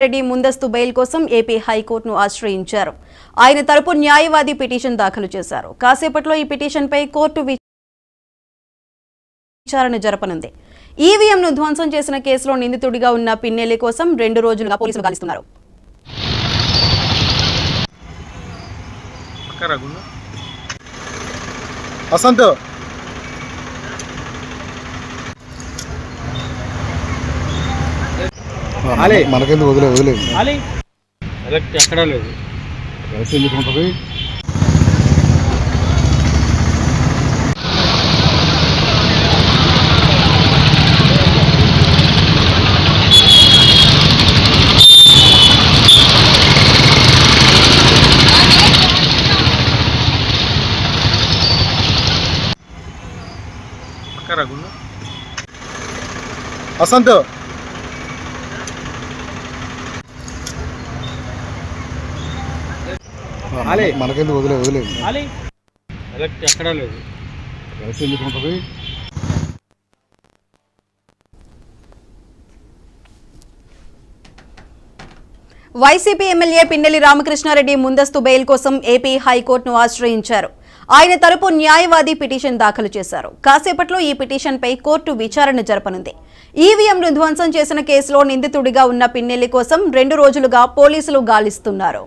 రెడ్డి ముందస్తు బెయిల్ కోసం ఏపీ హైకోర్టును ఆశ్రయించారు. ఆయన తరపు న్యాయవాది పిటిషన్ దాఖలు చేశారు. కాసేపట్లో ఈ పిటిషన్పై కోర్టు విచారణ జరపనుంది. ఈవీఎంను ధ్వంసం చేసిన కేసులో నిందితుడిగా ఉన్న పిన్నెల్లి కోసం 2 రోజులుగా పోలీసులు గాలిస్తున్నారు. మనకెందుకు వదిలేదు ఎక్కడా లేదు ఎందుకు ఉంటుంది. వసంత్ మనకెందుకు వదిలేదు ఎక్కడా లేదు ఎందుకు ఉంటుంది. వైసీపీ ఎమ్మెల్యే పిన్నెల్లి రామకృష్ణారెడ్డి ముందస్తు బెయిల్ కోసం ఏపీ హైకోర్టును ఆశ్రయించారు. ఆయన తరపు న్యాయవాది పిటిషన్ దాఖలు చేశారు. కాసేపట్లో ఈ పిటిషన్పై కోర్టు విచారణ జరపనుంది. ఈవీఎంను ధ్వంసం చేసిన కేసులో నిందితుడిగా ఉన్న పిన్నెల్లి కోసం 2 రోజులుగా పోలీసులు గాలిస్తున్నారు.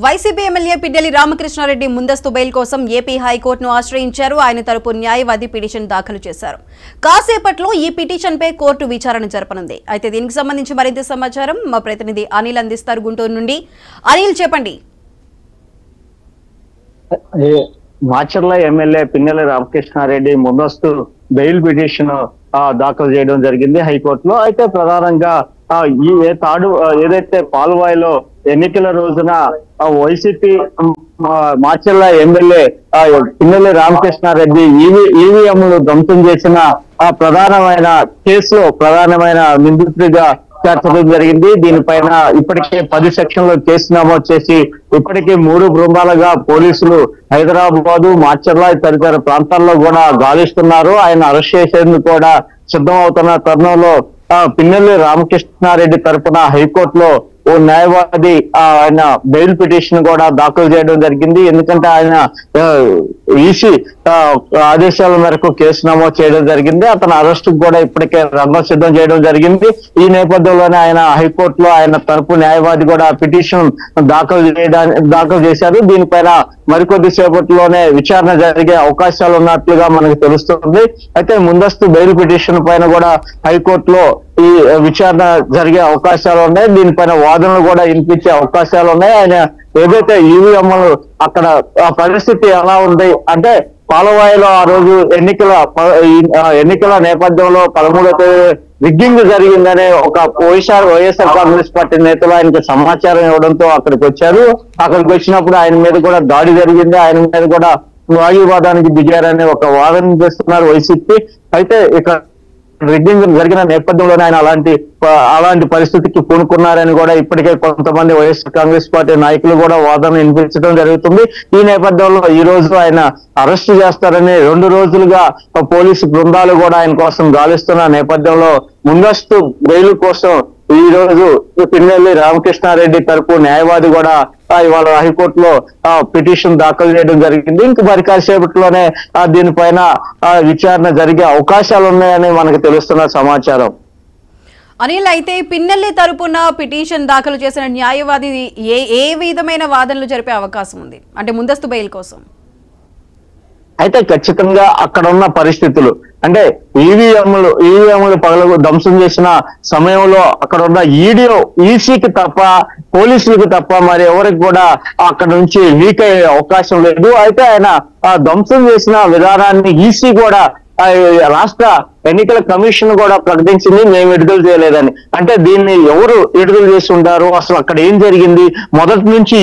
వైసీపీ ఎమ్మెల్యే పిన్నెల్లి రామకృష్ణారెడ్డి ముందస్తు బెయిల్ కోసం ఏపీ హైకోర్టును ఆశ్రయించారు. ఆయన తరపు న్యాయవాది పిటిషన్ దాఖలు చేశారు. కాసేపట్లో ఈ పిటిషన్పై కోర్టు విచారణ జరపనుంది. అయితే దీనికి సంబంధించి మరింత సమాచారం మా ప్రతినిధి అనిల్ అందిస్తారు గుంటూరు నుండి. అనిల్, చెప్పండి. మాచర్ల ఎమ్మెల్యే పిన్నెల్లి రామకృష్ణారెడ్డి ముందస్తు బెయిల్ పిటిషన్ దాఖలు చేయడం జరిగింది హైకోర్టులో. అయితే ప్రధానంగా ఈ ఏదైతే పాల్వాయిలో ఎన్నికల రోజున వైసీపీ మాచర్ల ఎమ్మెల్యే పిన్నెల్లి రామకృష్ణారెడ్డి ఈవీఎంలు ధ్వంసం చేసిన ప్రధానమైన కేసులో ప్రధానమైన నిందితుడిగా చేర్చడం జరిగింది. దీనిపైన ఇప్పటికే 10 సెక్షన్లో కేసు నమోదు చేసి ఇప్పటికే 3 బృందాలుగా పోలీసులు హైదరాబాదు, మాచర్ల తదితర ప్రాంతాల్లో కూడా గాలిస్తున్నారు. ఆయన అరెస్ట్ చేసేందుకు కూడా సిద్ధం అవుతున్న తరుణంలో పిన్నెల్లి రామకృష్ణారెడ్డి తరపున హైకోర్టులో ఓ న్యాయవాది ఆయన బెయిల్ పిటిషన్ కూడా దాఖలు చేయడం జరిగింది. ఎందుకంటే ఆయన ఈసీ ఆదేశాల మేరకు కేసు నమోదు చేయడం జరిగింది. అతని అరెస్టు కూడా ఇప్పటికే రంగం సిద్ధం చేయడం జరిగింది. ఈ నేపథ్యంలోనే ఆయన హైకోర్టులో ఆయన తరపు న్యాయవాది కూడా పిటిషన్ దాఖలు చేశారు. దీనిపైన మరికొద్ది సేపట్లోనే విచారణ జరిగే అవకాశాలు ఉన్నట్లుగా మనకు తెలుస్తుంది. అయితే ముందస్తు బెయిల్ పిటిషన్ పైన కూడా హైకోర్టులో ఈ విచారణ జరిగే అవకాశాలు ఉన్నాయి. దీనిపైన వాదనలు కూడా వినిపించే అవకాశాలు ఉన్నాయి. ఆయన ఏదైతే ఈవీఎంలు అక్కడ పరిస్థితి ఎలా ఉంది అంటే పాలవాయిలో ఆ రోజు ఎన్నికల నేపథ్యంలో 13వ తేదీ రిగ్గింగ్ జరిగిందనే ఒక వైఎస్ఆర్ కాంగ్రెస్ పార్టీ నేతలు ఆయనకి సమాచారం ఇవ్వడంతో అక్కడికి వచ్చారు. అక్కడికి వచ్చినప్పుడు ఆయన మీద కూడా దాడి జరిగింది. ఆయన మీద కూడా వాయువాదానికి దిగారనే ఒక వాదన చేస్తున్నారు వైసీపీ. అయితే ఇక రిగ్గింగ్ జరిగిన నేపథ్యంలోనే ఆయన అలాంటి పరిస్థితికి పూనుకున్నారని కూడా ఇప్పటికే కొంతమంది వైఎస్ఆర్ కాంగ్రెస్ పార్టీ నాయకులు కూడా వాదన వినిపించడం జరుగుతుంది. ఈ నేపథ్యంలో ఈ రోజు ఆయన అరెస్టు చేస్తారని 2 రోజులుగా పోలీసు బృందాలు కూడా ఆయన కోసం గాలిస్తున్న నేపథ్యంలో ముందస్తు బెయిల్ కోసం ఈ రోజు పిన్నెల్లి రామకృష్ణారెడ్డి తరపు న్యాయవాది కూడా ఇవాళ హైకోర్టులో పిటిషన్ దాఖలు చేయడం జరిగింది. ఇంక మరి కాసేపట్లోనే దీనిపైన విచారణ జరిగే అవకాశాలు ఉన్నాయని మనకు తెలుస్తున్న సమాచారం. అనిల్, అయితే పిన్నెల్లి తరపున పిటిషన్ దాఖలు చేసిన న్యాయవాది ఏ విధమైన వాదనలు జరిపే అవకాశం ఉంది అంటే ముందస్తు బెయిల్ కోసం? అయితే ఖచ్చితంగా అక్కడ ఉన్న పరిస్థితులు అంటే ఈవీఎంలు పగల ధ్వంసం చేసిన సమయంలో అక్కడ ఉన్న ఈసీకి తప్ప పోలీసులకు తప్ప మరి ఎవరికి కూడా అక్కడ నుంచి లీక్ అయ్యే అవకాశం లేదు. అయితే ఆయన ధ్వంసం చేసిన విధానాన్ని ఈసీ కూడా రాష్ట్ర ఎన్నికల కమిషన్ కూడా ప్రకటించింది, మేము విడుదల చేయలేదని. అంటే దీన్ని ఎవరు విడుదల చేసి ఉంటారు, అసలు అక్కడ ఏం జరిగింది, మొదటి నుంచి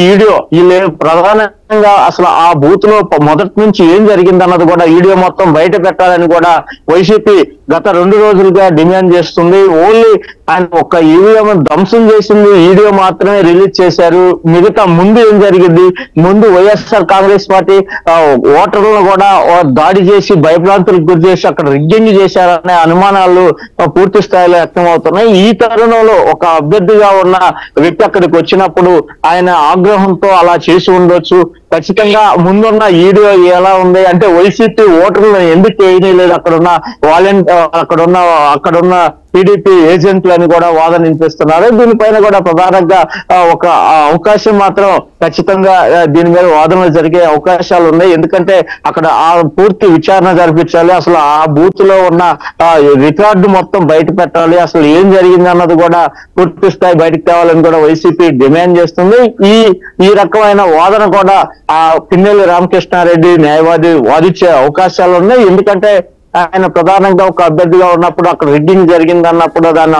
వీళ్ళు ప్రధానంగా అసలు ఆ బూత్ లో మొదటి నుంచి ఏం జరిగింది అన్నది కూడా వీడియో మొత్తం బయట పెట్టాలని కూడా వైసీపీ గత 2 రోజులుగా డిమాండ్ చేస్తుంది. ఓన్లీ ఆయన ఒక్క ఈవీఎం ధ్వంసం చేసింది వీడియో మాత్రమే రిలీజ్ చేశారు. మిగతా ముందు ఏం జరిగింది, ముందు వైఎస్ఆర్ కాంగ్రెస్ పార్టీ ఓటర్లను కూడా దాడి చేసి భయభ్రాంతులకు గురి చేసి అక్కడ రిగ్గింగ్ చేశారనే అనుమానాలు పూర్తి స్థాయిలో వ్యక్తమవుతున్నాయి. ఈ తరుణంలో ఒక అభ్యర్థిగా ఉన్న వ్యక్తి అక్కడికి వచ్చినప్పుడు ఆయన ఆగ్రహంతో అలా చేసి ఉండొచ్చు. ఖచ్చితంగా ముందున్న వీడియో ఎలా ఉంది అంటే వైసీపీ ఓటర్లను ఎందుకు వేయలేదు, అక్కడున్న టీడీపీ ఏజెంట్లని కూడా వాదన వినిపిస్తున్నారు. దీనిపైన కూడా ప్రధానంగా ఒక అవకాశం మాత్రం ఖచ్చితంగా దీని మీద వాదనలు జరిగే అవకాశాలు ఉన్నాయి. ఎందుకంటే అక్కడ ఆ పూర్తి విచారణ జరిపించాలి, అసలు ఆ బూత్ లో ఉన్న రికార్డు మొత్తం బయట పెట్టాలి, అసలు ఏం జరిగింది అన్నది కూడా పూర్తి స్థాయి బయటకు తేవాలని కూడా వైసీపీ డిమాండ్ చేస్తుంది. ఈ రకమైన వాదన కూడా ఆ పిన్నెల్లి రామకృష్ణారెడ్డి న్యాయవాది వాదించే అవకాశాలు ఉన్నాయి. ఎందుకంటే ఆయన ప్రధానంగా ఒక అభ్యర్థిగా ఉన్నప్పుడు అక్కడ రిగ్గింగ్ జరిగింది అన్నప్పుడు దాన్ని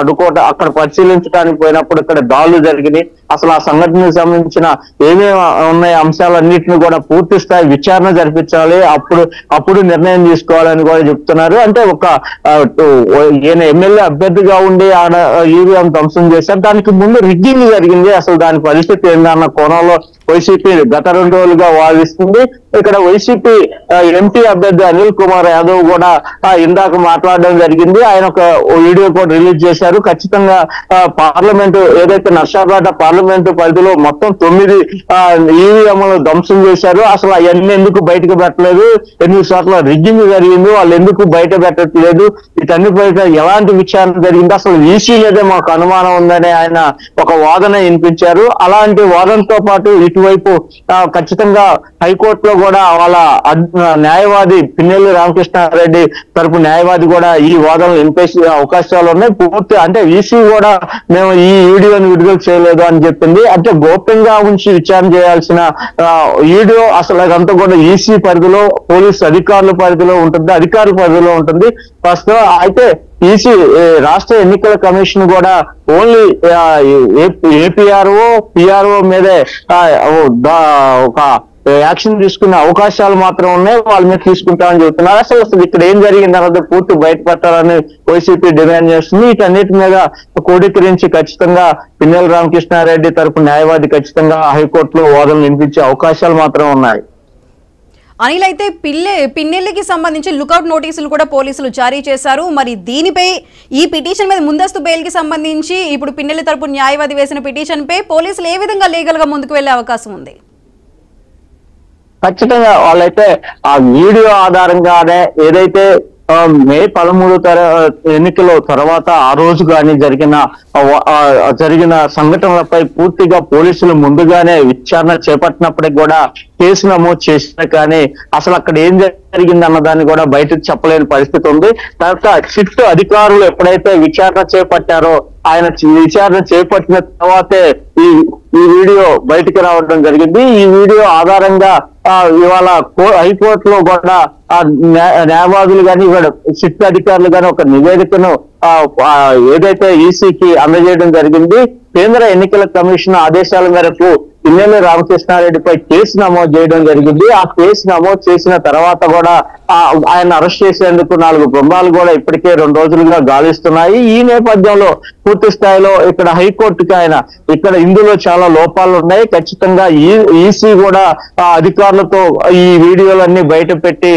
అక్కడ పరిశీలించడానికి పోయినప్పుడు ఇక్కడ దాడులు జరిగినాయి. అసలు ఆ సంఘటనకు సంబంధించిన ఏమేమి ఉన్నాయి అంశాలన్నింటినీ కూడా పూర్తి స్థాయి విచారణ జరిపించాలి, అప్పుడు నిర్ణయం తీసుకోవాలని కూడా చెప్తున్నారు. అంటే ఈయన ఎమ్మెల్యే అభ్యర్థిగా ఉండి ఆడ ఈవీఎం ధ్వంసం చేశారు, దానికి ముందు రిగ్గింగ్ జరిగింది, అసలు దాని పరిస్థితి ఏందన్న కోణంలో వైసీపీ గత 2 రోజులుగా వాదిస్తుంది. ఇక్కడ వైసీపీ ఎంపీ అభ్యర్థి అనిల్ కుమార్ యాదవ్ కూడా ఇందాక మాట్లాడడం జరిగింది. ఆయన ఒక వీడియో కూడా రిలీజ్ చేశారు. ఖచ్చితంగా పార్లమెంటు ఏదైతే నర్సాపేట పార్లమెంటు పరిధిలో మొత్తం 9 ఈవీఎంలు ధ్వంసం చేశారు, అసలు అవన్నీ ఎందుకు బయటకు పెట్టలేదు, 8 చోట్ల రిగ్గింగ్ జరిగింది, వాళ్ళు ఎందుకు బయట పెట్టట్లేదు, వీటన్ని బయట ఎలాంటి విచారణ జరిగింది, అసలు ఈసీ మీదే మాకు అనుమానం ఉందని ఆయన ఒక వాదన వినిపించారు. అలాంటి వాదనతో పాటు ఇటువైపు ఖచ్చితంగా హైకోర్టులో కూడా వాళ్ళ న్యాయవాది పిన్నెల్లి రామకృష్ణారెడ్డి తరపు న్యాయవాది కూడా ఈ వాదనలు వినిపించే అవకాశాలు ఉన్నాయి. పూర్తి అంటే ఈసీ కూడా మేము ఈ వీడియోని విడుదల చేయలేదు అని చెప్పింది. అంటే గోప్యంగా ఉంచి విచారణ చేయాల్సిన వీడియో అసలు అదంతా కూడా ఈసీ పరిధిలో పోలీసు అధికారుల పరిధిలో ఉంటుంది ప్రస్తుతం. అయితే ఈసీ రాష్ట్ర ఎన్నికల కమిషన్ కూడా ఓన్లీ ఏపీఆర్ఓ పిఆర్ఓ మీదే ఒక యాక్షన్ తీసుకునే అవకాశాలు మాత్రం ఉన్నాయి, వాళ్ళ మీద తీసుకుంటామని చెబుతున్నారు. అసలు ఇక్కడ ఏం జరిగింది అన్నది పూర్తి బయటపట్టాలని వైసీపీ డిమాండ్ చేస్తుంది. వీటన్నిటి మీద క్రోడీకరించి ఖచ్చితంగా పిన్నెల్లి రామకృష్ణారెడ్డి తరపు న్యాయవాది ఖచ్చితంగా హైకోర్టులో వాదనలు వినిపించే అవకాశాలు మాత్రం ఉన్నాయి. అనిల్, అయితే పిన్నెల్లికి సంబంధించి లుకౌట్ నోటీసులు కూడా పోలీసులు జారీ చేశారు. మరి దీనిపై ఈ పిటిషన్ మీద ముందస్తు బెయిల్ కి సంబంధించి ఇప్పుడు పిన్నెల్లి తరపు న్యాయవాది వేసిన పిటిషన్ పై పోలీసులు ఏ విధంగా లీగల్ గా ముందుకు వెళ్లే అవకాశం ఉంది? ఖచ్చితంగా వాళ్ళైతే ఆ వీడియో ఆధారంగానే ఏదైతే మే 13 ఎన్నికల తర్వాత ఆ రోజు కానీ జరిగిన సంఘటనలపై పూర్తిగా పోలీసులు ముందుగానే విచారణ చేపట్టినప్పటికి కూడా కేసు నమోదు చేసినా కానీ అసలు అక్కడ ఏం జరిగింది అన్నదాన్ని కూడా బయటకు చెప్పలేని పరిస్థితి ఉంది. తర్వాత సిట్ అధికారులు ఎప్పుడైతే విచారణ చేపట్టారో ఆయన విచారణ చేపట్టిన తర్వాతే ఈ వీడియో బయటికి రావడం జరిగింది. ఈ వీడియో ఆధారంగా ఇవాళ హైకోర్టులో కూడా న్యాయవాదులు కానీ ఇక్కడ సిట్ అధికారులు కానీ ఒక నివేదికను ఏదైతే ఈసీకి అందజేయడం జరిగింది. కేంద్ర ఎన్నికల కమిషన్ ఆదేశాల మేరకు పిన్నెల్లి రామకృష్ణారెడ్డిపై కేసు నమోదు చేయడం జరిగింది. ఆ కేసు నమోదు చేసిన తర్వాత కూడా ఆయన అరెస్ట్ చేసేందుకు 4 బృందాలు కూడా ఇప్పటికే 2 రోజులుగా గాలిస్తున్నాయి. ఈ నేపథ్యంలో పూర్తి స్థాయిలో ఇక్కడ హైకోర్టుకి ఆయన ఇందులో చాలా లోపాలు ఉన్నాయి. ఖచ్చితంగా ఈసీ కూడా అధికారులతో ఈ వీడియోలన్నీ బయట పెట్టి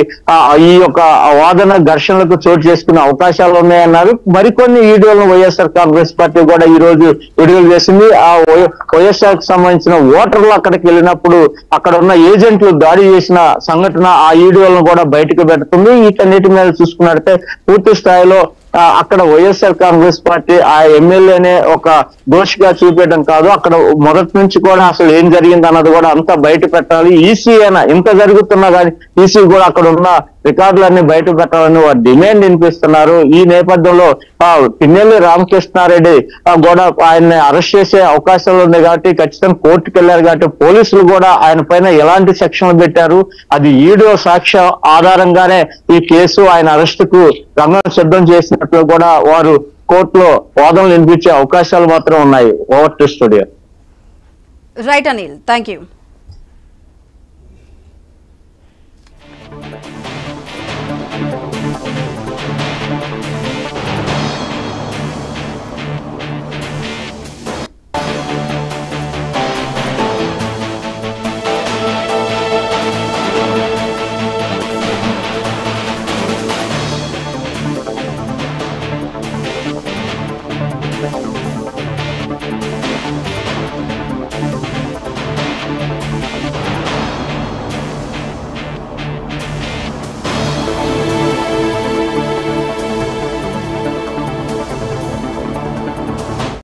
ఈ యొక్క వాదన ఘర్షణలకు చోటు చేసుకునే అవకాశాలు ఉన్నాయన్నారు. మరికొన్ని వీడియోలను వైఎస్ఆర్ కాంగ్రెస్ పార్టీ కూడా ఈ రోజు విడుదల చేసింది. ఆ వైఎస్ఆర్ కి సంబంధించిన ఓటర్లు అక్కడికి వెళ్ళినప్పుడు అక్కడ ఉన్న ఏజెంట్లు దాడి చేసిన సంఘటన ఆ వీడియోలను కూడా బయటకు పెడుతుంది. వీటన్నిటి మీద చూసుకున్నట్లయితే పూర్తి స్థాయిలో అక్కడ వైఎస్ఆర్ కాంగ్రెస్ పార్టీ ఆ ఎమ్మెల్యేనే ఒక దోషిగా చూపించడం కాదు, అక్కడ మొదటి నుంచి కూడా అసలు ఏం జరిగింది అన్నది కూడా అంతా బయట పెట్టాలి. ఈసీ అయినా ఇంత జరుగుతున్నా కానీ ఈసీ కూడా అక్కడ ఉన్న రికార్డులన్నీ బయట పెట్టాలని వారు డిమాండ్ వినిపిస్తున్నారు. ఈ నేపథ్యంలో పిన్నెల్లి రామకృష్ణారెడ్డి కూడా ఆయన్ని అరెస్ట్ చేసే అవకాశాలు ఉన్నాయి కాబట్టి ఖచ్చితంగా కోర్టుకు వెళ్ళారు కాబట్టి పోలీసులు కూడా ఆయన పైన ఎలాంటి సెక్షన్లు పెట్టారు, అది వీడియో సాక్ష్యం ఆధారంగానే ఈ కేసు ఆయన అరెస్టుకు రంగం సిద్ధం చేసినట్లు కూడా వారు కోర్టులో వాదనలు వినిపించే అవకాశాలు మాత్రం ఉన్నాయి. Over to studio. Right Anil, thank you.